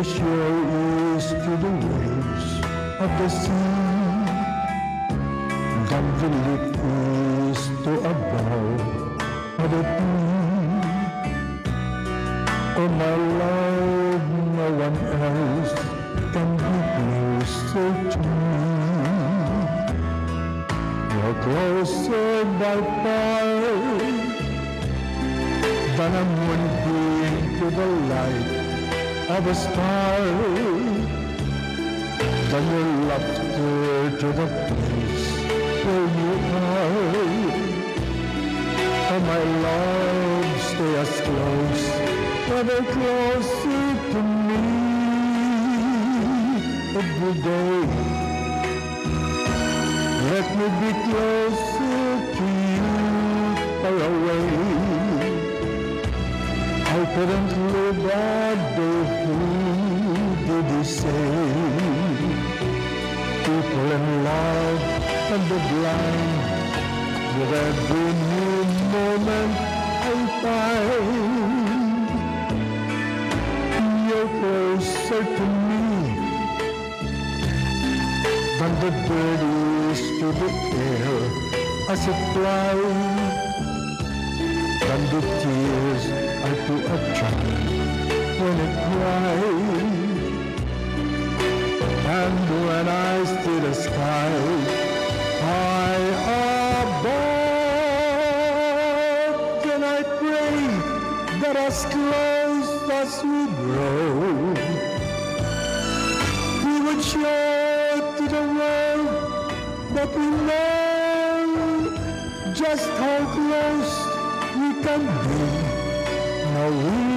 the shore is to the waves of the sea. Danville is to a bow of the tree. Oh my love, no one else can be closer to me. You're closer by far than a moonbeam to the light of a star, than your laughter to the place where you are. Oh my love, stay as close, ever closer to me every day. Let me be closer to you, far away. I couldn't live that day, who did you say? People in love and the blind, with every new moment I find you're closer to me than the bird is to the air as it flies, than the tears are to a child when it cries. And when I see the sky high above, then I pray that as close as we grow, we would show to the world that we know just how close we can be. Now we